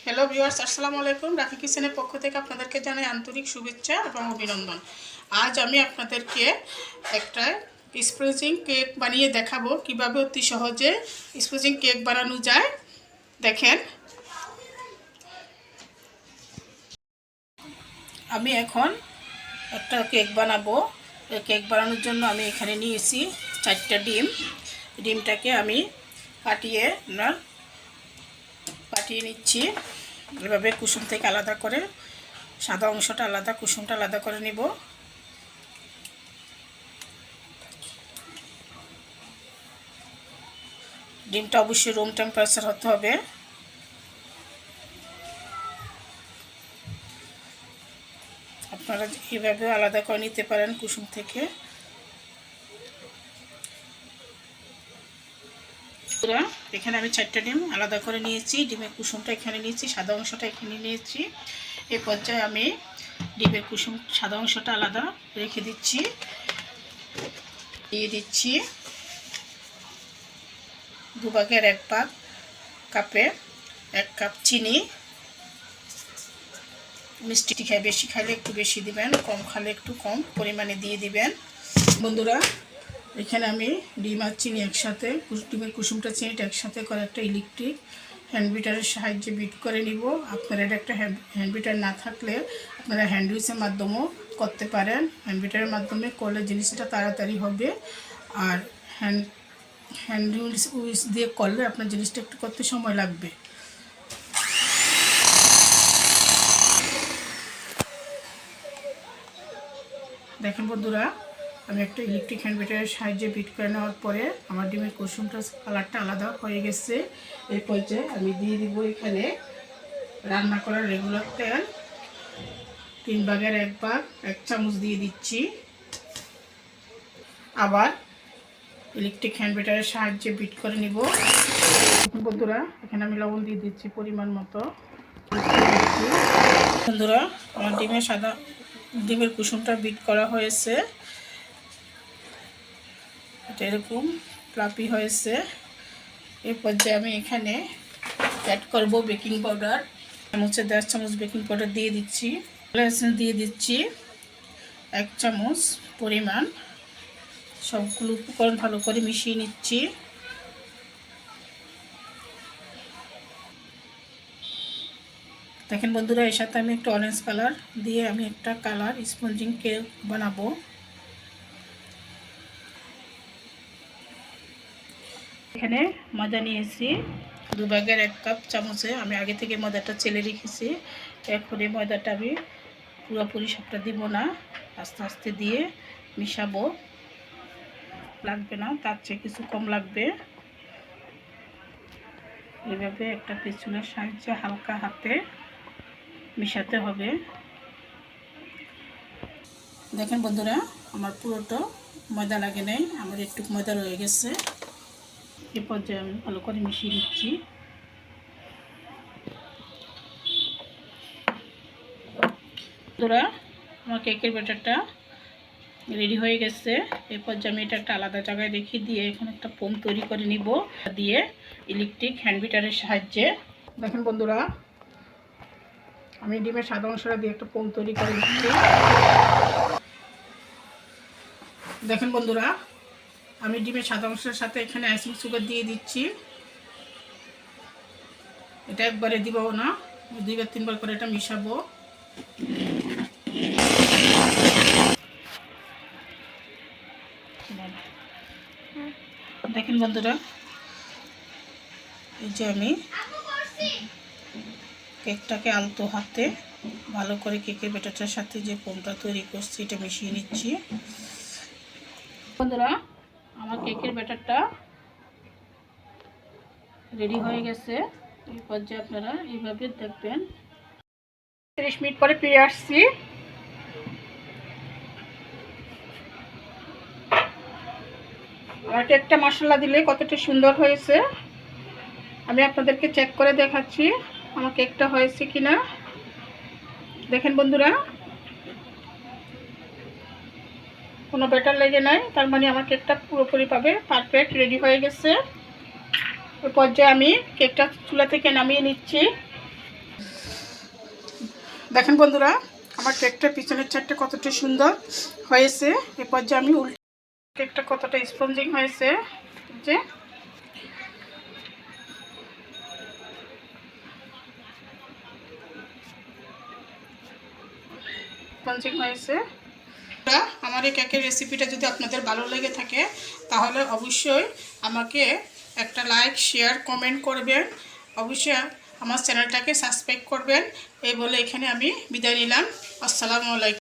Hello viewers, আসসালামু আলাইকুম। রাখি কিচেনের পক্ষ থেকে আপনাদেরকে জানাই আন্তরিক শুভেচ্ছা এবং অভিনন্দন। আজ আমি আপনাদেরকে একটা স্পঞ্জিং কেক বানিয়ে দেখাবো কিভাবে অতি সহজে স্পঞ্জিং কেক বানানো যায়। দেখেন, আমি এখন একটা কেক বানাবো। এই কেক বানানোর জন্য আমি এখানে নিয়েছি 4টা ডিম। ডিমটাকে আমি ফাটিয়ে নিচ্ছি। এভাবে কুসুম থেকে আলাদা করে, সাদা অংশটা আলাদা, কুসুমটা আলাদা করে নিব। ডিমটা অবশ্যই রুম টেম্পারেচার হতে হবে। আপনারা এইভাবে আলাদা করে নিতে পারেন কুসুম থেকে। এখানে আমি 4টা ডিম আলাদা করে নিয়েছি। ডিমের কুসুমটা এখানে নিয়েছি, সাদা অংশটা এখানে নিয়েছি। এই পর্যায়ে আমি ডিমের কুসুম সাদা অংশটা আলাদা রেখে দিচ্ছি। দিয়ে দিচ্ছি 2 ভাগের 1 ভাগ কাপে 1 কাপ চিনি। মিষ্টি খাই, বেশি খাইলে একটু বেশি দিবেন, কম খাইলে একটু কম পরিমাণে দিয়ে দিবেন। বন্ধুরা, এখানে আমি ডিম আর চিনি একসাথে, ডিমের কুসুমটা চিনিটা একসাথে করে একটা ইলেকট্রিক হ্যান্ড বিটারের সাহায্যে বিট করে নিব। আপনারা এটা একটা হ্যান্ড বিটার না থাকলে আপনারা হ্যান্ড উইচের মাধ্যমেও করতে পারেন। হ্যান্ড বিটারের মাধ্যমে করলে জিনিসটা তাড়াতাড়ি হবে, আর হ্যান্ড উইচ দিয়ে করলে আপনার জিনিসটা একটু করতে সময় লাগবে। দেখেন বন্ধুরা, আমি একটা ইলেকট্রিক হ্যান্ড বিটারের সাহায্যে বিট করে নেওয়ার পরে আমার ডিমের কুসুমটা কালারটা আলাদা হয়ে গেছে। এই পর্যায়ে আমি দিয়ে দিব এখানে রান্না করার রেগুলার তেল 3 ভাগের 1 ভাগ 1 চামচ দিয়ে দিচ্ছি। আবার ইলেকট্রিক হ্যান্ড বিটারের সাহায্যে বিট করে নিব। বন্ধুরা, এখানে আমি লবণ দিয়ে দিচ্ছি পরিমাণ মতো। বন্ধুরা, আমার ডিমের কুসুমটা বিট করা হয়েছে। এটা এরকম ফ্লাফি হয়েছে। এই পর্যায়ে আমি এখানে অ্যাড করব বেকিং পাউডার। চামচে 1.5 চামচ বেকিং পাউডার দিয়ে দিচ্ছি। দিয়ে দিচ্ছি 1 চামচ পরিমাণ। সবগুলো উপকরণ ভালো করে মিশিয়ে নিচ্ছি। দেখেন বন্ধুরা, এর সাথে আমি একটা অরেঞ্জ কালার দিয়ে আমি একটা কালার স্পঞ্জিং কেক বানাবো। এখানে ময়দা নিয়েছি 2 ভাগের 1 কাপ চামচে। আমি আগে থেকে ময়দাটা চেলে রেখেছি। এখন এই ময়দাটা আমি পুরোপুরি সবটা দিব না, আস্তে আস্তে দিয়ে মিশাবো। লাগবে না, তার চেয়ে কিছু কম লাগবে। এইভাবে একটা পেছনের সাহায্যে হালকা হাতে মিশাতে হবে। দেখেন বন্ধুরা, আমার পুরোটা ময়দা লাগে নাই, আমার একটু ময়দা রয়ে গেছে। এই পর্যায়ে আমি ভালো করে মিশিয়ে নিচ্ছি। বন্ধুরা, আমার কেকের ব্যাটারটা রেডি হয়ে গেছে। এই পর্যায়ে আমি এটা একটা আলাদা জায়গায় রেখে দিয়ে এখন একটা ফোম তৈরি করে নিব দিয়ে ইলেকট্রিক হ্যান্ড বিটারের সাহায্যে। দেখেন বন্ধুরা, আমি ডিমের সাদা অংশটা দিয়ে একটা ফোম তৈরি করে নিচ্ছি। দেখেন বন্ধুরা, আমি ডিমের সাদা অংশের সাথে এখানে আইসিং সুগার দিয়ে দিচ্ছি। এটা একবারে দিব না, 2-3 বার করে এটা মিশাবো। দেখেন বন্ধুরা, এই যে আমি কেকটাকে আলতো হাতে ভালো করে কেকের ব্যাটারটার সাথে যে ফোমটা তৈরি করছি এটা মিশিয়ে নিচ্ছি। বন্ধুরা, আমার কেকের ব্যাটারটা রেডি হয়ে গেছে। এই পর্যায়ে আপনারা এইভাবে দেখবেন। 30 মিনিট পরে ফিরে আসছি। আর কেকটা মশলা দিলে কতটা সুন্দর হয়েছে আমি আপনাদেরকে চেক করে দেখাচ্ছি আমার কেকটা হয়েছে কিনা। দেখেন বন্ধুরা, কোনো ব্যাটার লেগে নাই, তার মানে আমার কেকটা পুরোপুরিভাবে পারফেক্ট রেডি হয়ে গেছে। ওই পর্যায়ে আমি কেকটা চুলা থেকে নামিয়ে নিচ্ছি। দেখেন বন্ধুরা আমার কেকটা পিছনের চারটে কতটা সুন্দর হয়েছে। এরপর যে আমি উল্টে কেকটা কতটা স্পঞ্জিং হয়েছে, যে স্পঞ্জিং হয়েছে। আমার এই কেকের রেসিপিটা যদি আপনাদের ভালো লেগে থাকে তাহলে অবশ্যই আমাকে একটা লাইক, শেয়ার, কমেন্ট করবেন। অবশ্যই আমার চ্যানেলটাকে সাবস্ক্রাইব করবেন। এই বলে এখানে আমি বিদায় নিলাম। আসসালামু আলাইকুম।